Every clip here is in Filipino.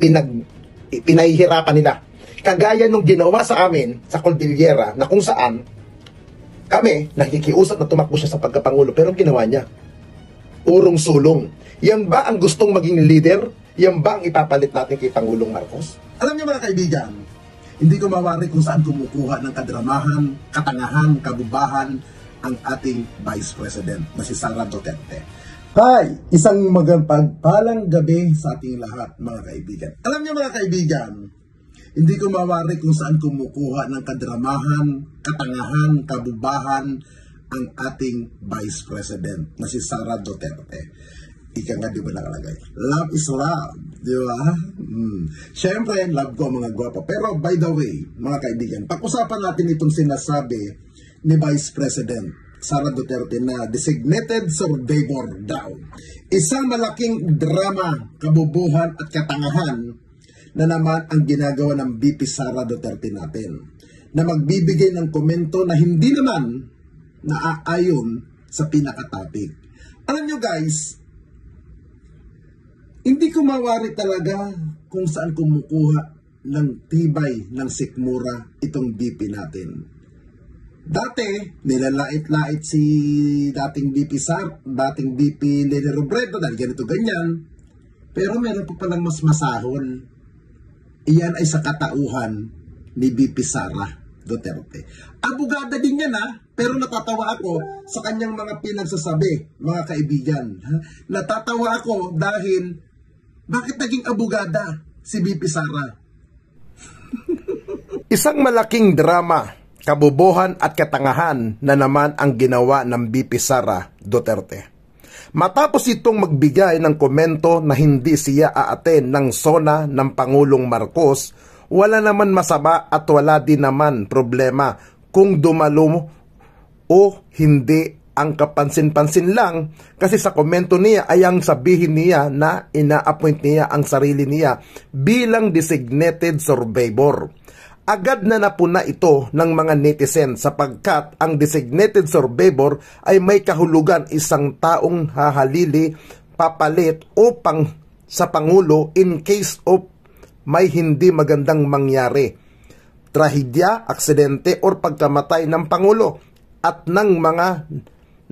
pinahihirapan nila. Kagaya nung ginawa sa amin sa Cordillera na kung saan kami nakikiusap na tumakbo siya sa pagkapangulo, pero ginawa niya urong sulong. Yan ba ang gustong maging leader? Yan ba ang ipapalit natin kay Pangulong Marcos? Alam niyo mga kaibigan, hindi ko mawari kung saan kumukuha ng kadramahan, katangahan, kabubahan ang ating Vice President na si Sara Duterte. Hi! Isang magpagpalang gabi sa ating lahat mga kaibigan. Alam niyo mga kaibigan, hindi ko mawari kung saan kumukuha ng kadramahan, katangahan, kabubahan ang ating Vice President na si Sara Duterte. Ika nga, di ba nakalagay? Love is love, di ba? Siyempre, love ko mga gwapo. Pero by the way, mga kaibigan, pag-usapan natin itong sinasabi ni Vice President Sara Duterte na designated survivor daw. Isang malaking drama, kabubuhan at katangahan na naman ang ginagawa ng VP Sara Duterte natin, na magbibigay ng komento na hindi naman naaayon sa pinaka-topic. Alam nyo guys, hindi ko mawari talaga kung saan kumukuha ng tibay ng sikmura itong VP natin. Dati, nilalait-lait si dating VP Leni Robredo dahil ganito ganyan. Pero meron pa palang mas masahol. Iyan ay sa katauhan ni VP Sara Duterte. Abogada din yan pero natatawa ako sa kanyang mga pinagsasabi, mga kaibigan. Natatawa ako dahil bakit naging abogada si VP Sara? Isang malaking drama, kabubuhan at katangahan na naman ang ginawa ng VP Sara Duterte. Matapos itong magbigay ng komento na hindi siya aaten ng SONA ng Pangulong Marcos, wala naman masama at wala din naman problema kung dumalo o hindi. Ang kapansin-pansin lang kasi sa komento niya ay ang sabihin niya na ina-appoint niya ang sarili niya bilang designated survivor. Agad na napuna ito ng mga netizen sapagkat ang designated survivor ay may kahulugan isang taong hahalili, papalit o sa Pangulo in case of may hindi magandang mangyari. Trahedya, aksidente o pagkamatay ng Pangulo at ng mga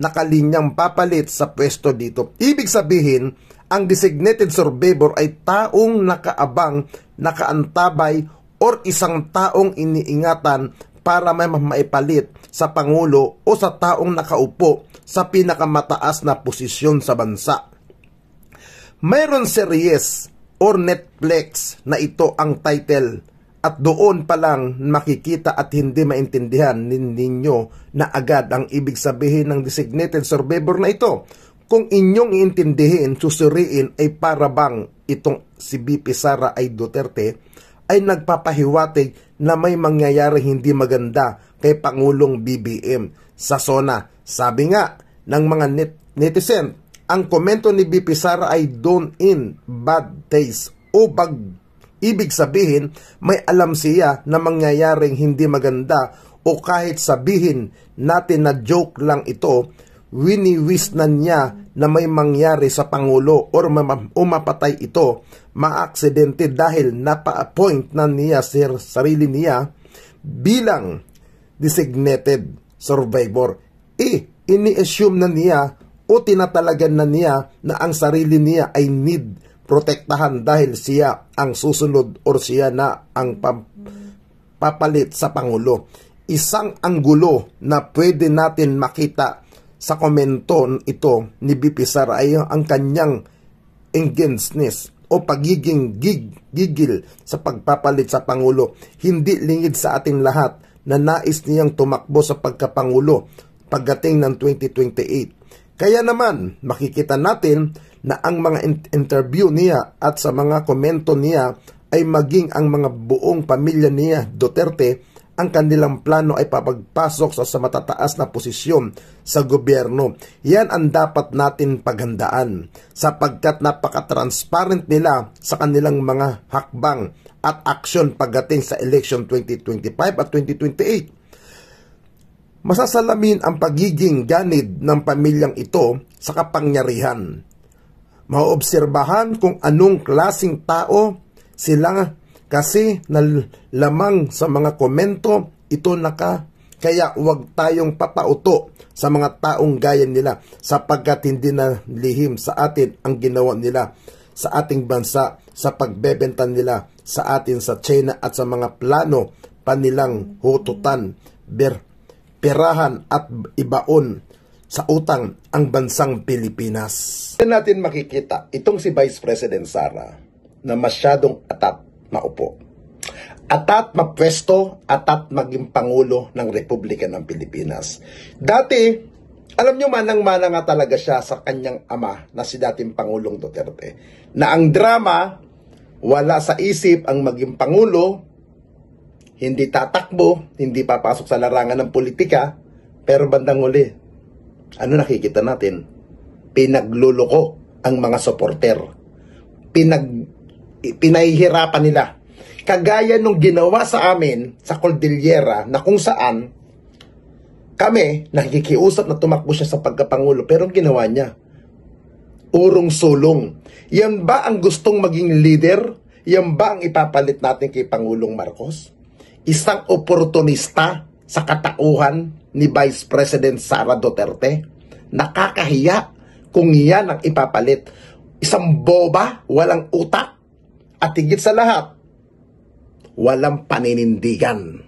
nakalinyang papalit sa pwesto dito. Ibig sabihin, ang designated survivor ay taong nakaabang, nakaantabay, or isang taong iniingatan para may maipalit sa Pangulo o sa taong nakaupo sa pinakamataas na posisyon sa bansa. Mayroon series or Netflix na ito ang title. At doon pa lang makikita at hindi maintindihan ninyo na agad ang ibig sabihin ng designated survivor na ito. Kung inyong iintindihin, susuriin ay para bang itong si VP Sara ay Duterte ay nagpapahiwatig na may mangyayari hindi maganda kay Pangulong BBM sa SONA. Sabi nga ng mga netizen, ang komento ni VP Sara ay don't in bad taste o ibig sabihin, may alam siya na mangyayaring hindi maganda o kahit sabihin natin na joke lang ito, wini-wish na niya na may mangyari sa Pangulo or mapatay ito, maaksidente dahil napa-appoint na niya sarili niya bilang designated survivor. Ini-assume na niya o tinatalagan na niya na ang sarili niya ay need protektahan dahil siya ang susunod or siya na ang papalit sa Pangulo. Isang anggulo na pwede natin makita sa komento ito ni VP Sara ay ang kanyang againstness o pagiging gigil sa pagpapalit sa Pangulo. Hindi lingid sa ating lahat na nais niyang tumakbo sa pagkapangulo pagdating ng 2028. Kaya naman makikita natin na ang mga interview niya at sa mga komento niya ay maging ang mga buong pamilya niya Duterte, ang kanilang plano ay papagpasok sa matataas na posisyon sa gobyerno. Yan ang dapat natin paghandaan sapagkat napaka-transparent nila sa kanilang mga hakbang at aksyon pagdating sa election 2025 at 2028. Masasalamin ang pagiging ganid ng pamilyang ito sa kapangyarihan. Maobserbahan kung anong klasing tao Sila kasi lamang sa mga komento, ito kaya huwag tayong papauto sa mga taong gaya nila sapagkat hindi na lihim sa atin ang ginawa nila sa ating bansa sa pagbebenta nila sa atin sa China at sa mga plano pa nilang hututan, perahan at ibaon sa utang ang bansang Pilipinas. Diyan natin makikita itong si Vice President Sara na masyadong atat maupo. Atat mapwesto, atat maging Pangulo ng Republika ng Pilipinas. Dati, alam nyo manang-mana nga talaga siya sa kanyang ama na si dating Pangulong Duterte. Na ang drama, wala sa isip ang maging Pangulo, hindi tatakbo, hindi papasok sa larangan ng politika, pero bandang huli, ano nakikita natin? Pinagluloko ang mga supporter. Pinahihirapan nila. Kagaya nung ginawa sa amin sa Cordillera na kung saan kami nakikiusap na tumakbo siya sa pagkapangulo pero ang ginawa niya, urong sulong. Yan ba ang gustong maging leader? Yan ba ang ipapalit natin kay Pangulong Marcos? Isang oportunista sa katauhan ni Vice President Sara Duterte? Nakakahiya kung yan ang ipapalit. Isang boba, walang utak, at higit sa lahat, walang paninindigan.